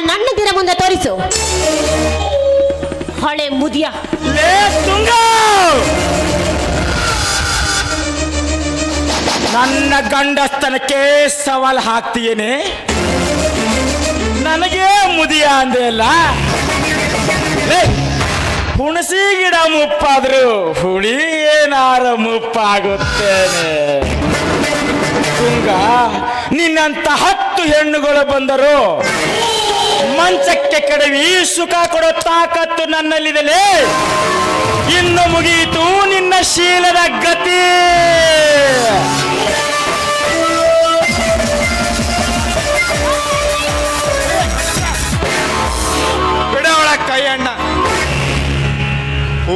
ನನ್ನ ದಿನ ಮುಂದೆ ತೋರಿಸು. ಹಳೆ ಮುದಿಯ ಲೇ ತುಂಗ, ನನ್ನ ಗಂಡಸ್ತನಕ್ಕೆ ಸವಾಲ್ ಹಾಕ್ತೀಯೇನೆ? ನನಗೆ ಮುದಿಯ ಅಂದೆ ಅಲ್ಲ. ಹುಣಸಿ ಗಿಡ ಮುಪ್ಪಾದ್ರು ಹುಳಿ ಏನಾರ ಮುಪ್ಪಾಗುತ್ತೇನೆ. ತುಂಗ, ನಿನ್ನಂತ 10 ಹೆಣ್ಣುಗಳು ಬಂದರು ಮಂಚಕ್ಕೆ ಕಡವಿ ಸುಖ ಕೊಡೋ ತಾಕತ್ತು ನನ್ನಲ್ಲಿದೆಯೇ? ಇನ್ನು ಮುಗಿಯಿತು ನಿನ್ನ ಶೀಲದ ಗತಿ. ಬಿಡವಳ ಕೈಯಣ್ಣ.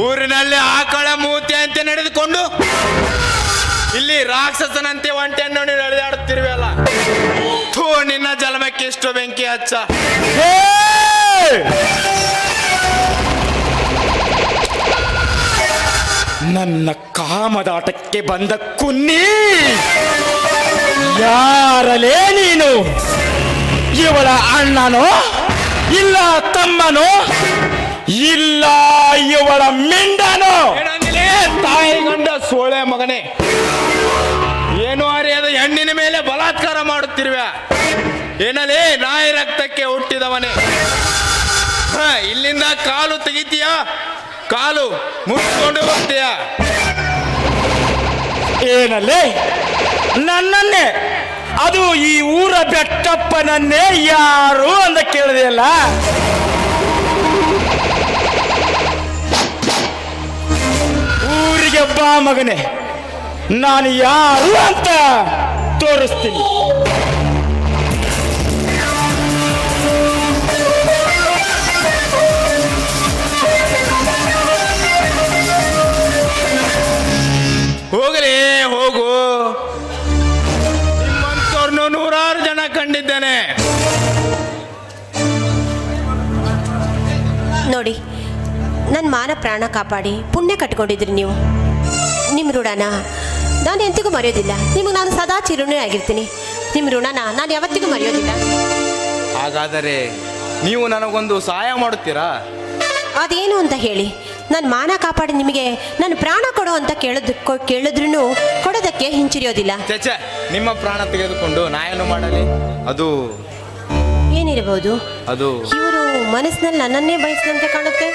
ಊರಿನಲ್ಲಿ ಆಕಳ ಮೂತಿ ಅಂತ ನಡೆದುಕೊಂಡು ಇಲ್ಲಿ ರಾಕ್ಷಸನಂತೆ ಒಂಟೆಯನ್ನು ನಡೆದಾಡುತ್ತಿರುವಲ್ಲ. ಥೂ, ನಿನ್ನ ಜಲಮಕ್ಕೆ ಇಷ್ಟು ಬೆಂಕಿ ಹಚ್ಚ. ನನ್ನ ಕಾಮದಾಟಕ್ಕೆ ಬಂದ ಕುನ್ನಿ, ಯಾರಲೇ ನೀನು? ಇವಳ ಅಣ್ಣನೋ ಇಲ್ಲ ತಮ್ಮನೋ ಇಲ್ಲ ಇವಳ ಮಿಂಡನೋ? ತಾಯಿ ಗಂಡ ಸೋಳೆ ಮಗನೇ, ಏನು ಅರಿಯದ ಹೆಣ್ಣಿನ ಮೇಲೆ ಬಲಾತ್ಕಾರ ಮಾಡುತ್ತಿರುವೆ. ಏನಲೇ ನಾಯಿ ರಕ್ತಕ್ಕೆ ಹುಟ್ಟಿದವನೇ. ಇಲ್ಲಿಂದ ಕಾಲು ತೆಗಿತೀಯ, ಕಾಲು ಮುಚ್ಕೊಂಡು ಹೋಗ್ತೀಯ. ಏನಲ್ಲೇ ನನ್ನನ್ನೇ, ಅದು ಈ ಊರ ಬೆಟ್ಟಪ್ಪನನ್ನೇ ಯಾರು ಅಂತ ಕೇಳಿದೆಯಲ್ಲ. ಊರಿಗೆ ಬಾ ಮಗನೇ, ನಾನು ಯಾರು ಅಂತ ತೋರಿಸ್ತೀನಿ. ಹೋಗಲೇ ಹೋಗು, ನಿಮ್ಮಂತವ್ರನ್ನು 100 ಜನ ಕಂಡಿದ್ದೇನೆ. ನೋಡಿ, ನನ್ನ ಮಾನ ಪ್ರಾಣ ಕಾಪಾಡಿ ಪುಣ್ಯ ಕಟ್ಕೊಂಡಿದ್ರಿ ನೀವು. ನಿಮ್ಮ ಋಣನ ನಾನು ಎಂತಿಗೂ ಮರೆಯೋದಿಲ್ಲ. ನಿಮಗೆ ನಾನು ಸದಾ ಚಿರುಣಿ ಆಗಿರ್ತೀನಿ. ನಿಮ್ಮ ಋಣನ ನಾನು ಯಾವತ್ತಿಗೂ ಮರೆಯೋದಿಲ್ಲ. ಹಾಗಾದರೆ ನೀವು ನನಗೊಂದು ಸಹಾಯ ಮಾಡುತ್ತೀರಾ? ಅದೇನು ಅಂತ ಹೇಳಿ. ನನ್ನ ಮಾನ ಕಾಪಾಡಿ ನಿಮಗೆ ನನ್ನ ಪ್ರಾಣ ಕೊಡು ಅಂತ ಕೇಳಿದ್ರೂ ಕೊಡೋದಕ್ಕೆ ಹಿಂಚಿರಿಯೋದಿಲ್ಲ. ಚಚ, ನಿಮ್ಮ ಪ್ರಾಣ ತೆಗೆದುಕೊಂಡು ನಾಯೇನು ಮಾಡಲಿ? ಅದು ಏನಿರಬಹುದು? ಅದು ಇವರು ಮನಸ್ಸಿನಲ್ಲಿ ನನ್ನನ್ನೇ ಬಯಸಿದಂತೆ ಕಾಣುತ್ತೆ.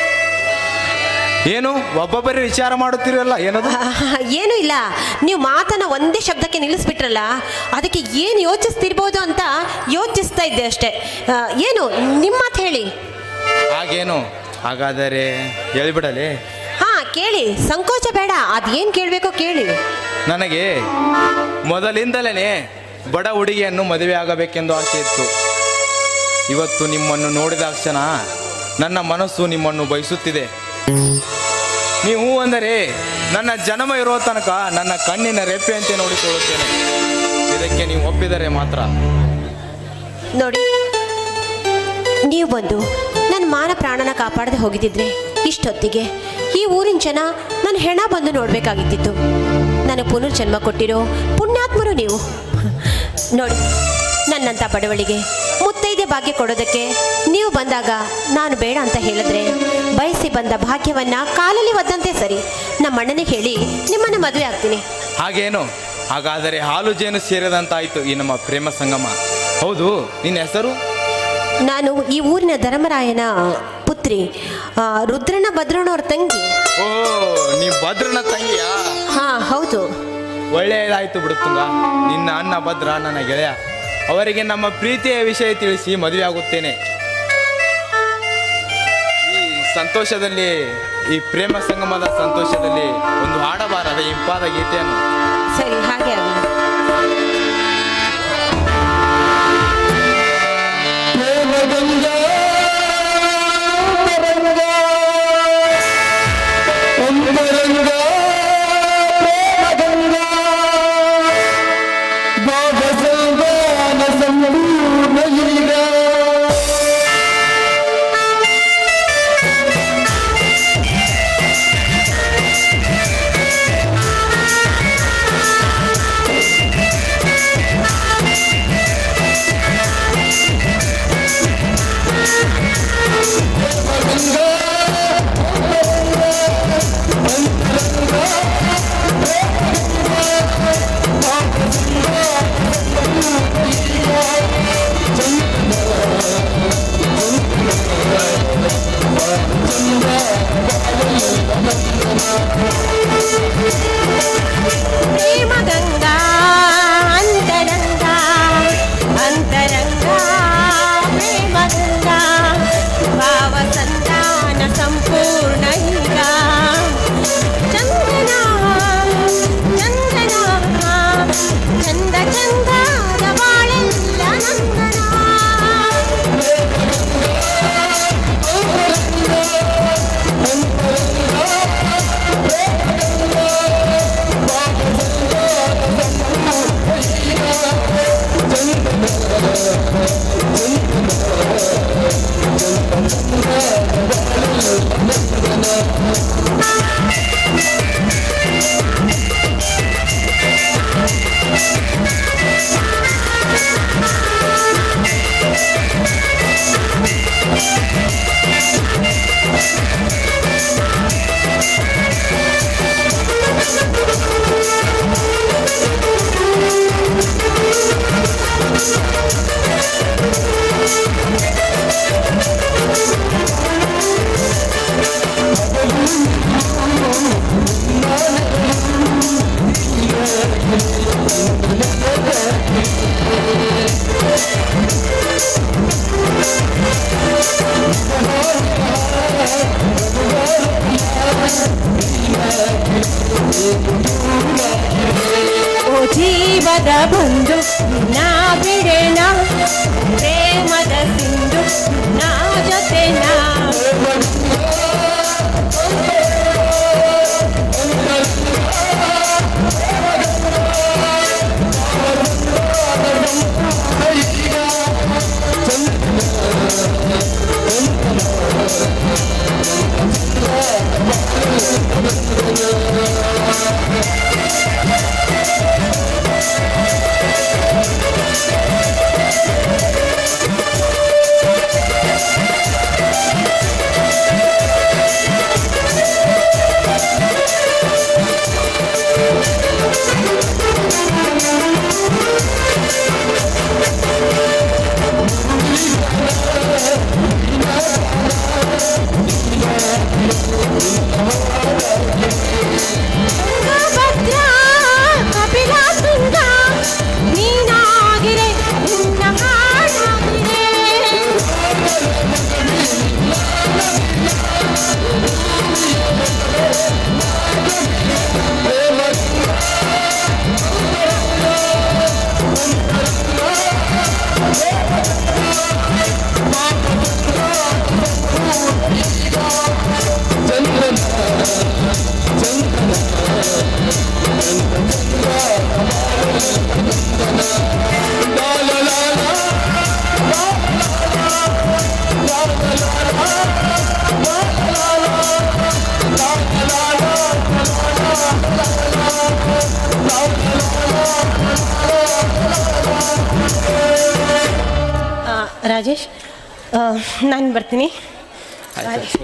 ಏನು ಒಬ್ಬೊಬ್ಬರೇ ವಿಚಾರ ಮಾಡುತ್ತಿರಲ್ಲ? ಏನದು? ಏನೂ ಇಲ್ಲ, ನೀವು ಮಾತನ್ನ ಒಂದೇ ಶಬ್ದಕ್ಕೆ ನಿಲ್ಲಿಸ್ಬಿಟ್ರಲ್ಲ, ಅದಕ್ಕೆ ಏನು ಯೋಚಿಸ್ತಿರ್ಬೋದು ಅಂತ ಯೋಚಿಸ್ತಾ ಇದ್ದೆ ಅಷ್ಟೇ. ಏನು ನಿಮ್ಮ ಮಾತು ಹೇಳಿ. ಹಾಗೇನು? ಹಾಗಾದರೆ ಹೇಳಿಬಿಡಲೇ? ಹಾ ಕೇಳಿ, ಸಂಕೋಚ ಬೇಡ. ಅದೇನು ಕೇಳಬೇಕೋ ಕೇಳಿ. ನನಗೆ ಮೊದಲಿಂದಲೇ ಬಡ ಹುಡುಗಿಯನ್ನು ಮದುವೆ ಆಗಬೇಕೆಂದು ಆಸೆ ಇತ್ತು. ಇವತ್ತು ನಿಮ್ಮನ್ನು ನೋಡಿದ ಕ್ಷಣ ನನ್ನ ಮನಸ್ಸು ನಿಮ್ಮನ್ನು ಬಯಸುತ್ತಿದೆ. ನೀವು ಅಂದರೆ ನನ್ನ ಜನ್ಮ ಇರೋ ತನಕ ನನ್ನ ಕಣ್ಣಿನ ರೆಪ್ಪೆಯಂತೆ ನೋಡಿಕೊಳ್ಳುತ್ತೇನೆ. ಇದಕ್ಕೆ ನೀವು ಒಪ್ಪಿದರೆ ಮಾತ್ರ. ನೋಡಿ, ನೀವು ಬಂದು ನನ್ನ ಮಾನ ಪ್ರಾಣನ ಕಾಪಾಡದೆ ಹೋಗಿದ್ದಿದ್ರೆ ಇಷ್ಟೊತ್ತಿಗೆ ಈ ಊರಿನ ಜನ ನನ್ನ ಹೆಣ ಬಂದು ನೋಡಬೇಕಾಗಿದ್ದಿತ್ತು. ನನಗೆ ಪುನರ್ಜನ್ಮ ಕೊಟ್ಟಿರೋ ಪುಣ್ಯಾತ್ಮರು ನೀವು. ನೋಡಿ, ನನ್ನಂಥ ಬಡವಳಿಗೆ ಮುತ್ತೈದೆ ಭಾಗ್ಯ ಕೊಡೋದಕ್ಕೆ ನೀವು ಬಂದಾಗ ನಾನು ಬೇಡ ಅಂತ ಹೇಳಿದ್ರೆ ಬಯಸಿ ಬಂದ ಭಾಗ್ಯವನ್ನ ಕಾಲಲ್ಲಿ ಒದ್ದಂತೆ ಸರಿ. ನಮ್ಮ ಅಣ್ಣನಿಗೆ ಹೇಳಿ ನಿಮ್ಮನ್ನು ಮದುವೆ ಆಗ್ತೀನಿ. ಹಾಗೇನು? ಹಾಗಾದರೆ ಹಾಲು ಜೇನು ಸೇರಿದಂತಾಯಿತು ಈ ನಮ್ಮ ಪ್ರೇಮ ಸಂಗಮ. ಹೌದು, ನಿನ್ನ ಹೆಸರು? ನಾನು ಈ ಊರಿನ ಧರ್ಮರಾಯನ ಪುತ್ರಿ, ರುದ್ರನ ಭದ್ರನವ್ರ ತಂಗಿ. ಓ, ನೀವು ಭದ್ರನ ತಂಗಿಯಾ? ಹಾ ಹೌದು. ಒಳ್ಳೆಯದಾಯ್ತು ಬಿಡುತ್ತುಂಗ. ನಿನ್ನ ಅಣ್ಣ ಭದ್ರ ನನ್ನ ಗೆಳೆಯ. ಅವರಿಗೆ ನಮ್ಮ ಪ್ರೀತಿಯ ವಿಷಯ ತಿಳಿಸಿ ಮದುವೆ ಆಗುತ್ತೇನೆ. ಈ ಸಂತೋಷದಲ್ಲಿ, ಈ ಪ್ರೇಮ ಸಂಗಮದ ಸಂತೋಷದಲ್ಲಿ ಒಂದು ಹಾಡಬಾರದ ಇಂಪಾದ ಗೀತೆಯನ್ನು. ಸರಿ, ಹಾಗೆ ಆಗಲಿ. ಓ ಜೀವದ ಬಂಧು ನಾ ಬಿಡೆನ ಪ್ರೇಮದ ಸಿಂಧು ನಾ ಜೊತೆನ ತುಂಗಭದ್ರ ಕಪಿಲ ತುಂಗ ನೀನಾಗಿರೆ ನಿನ್ನ ಹಾಡಾಗಿರೆ ರಾಜೇಶ್ ನಾನು ಬರ್ತೀನಿ. ಆಯ್ತು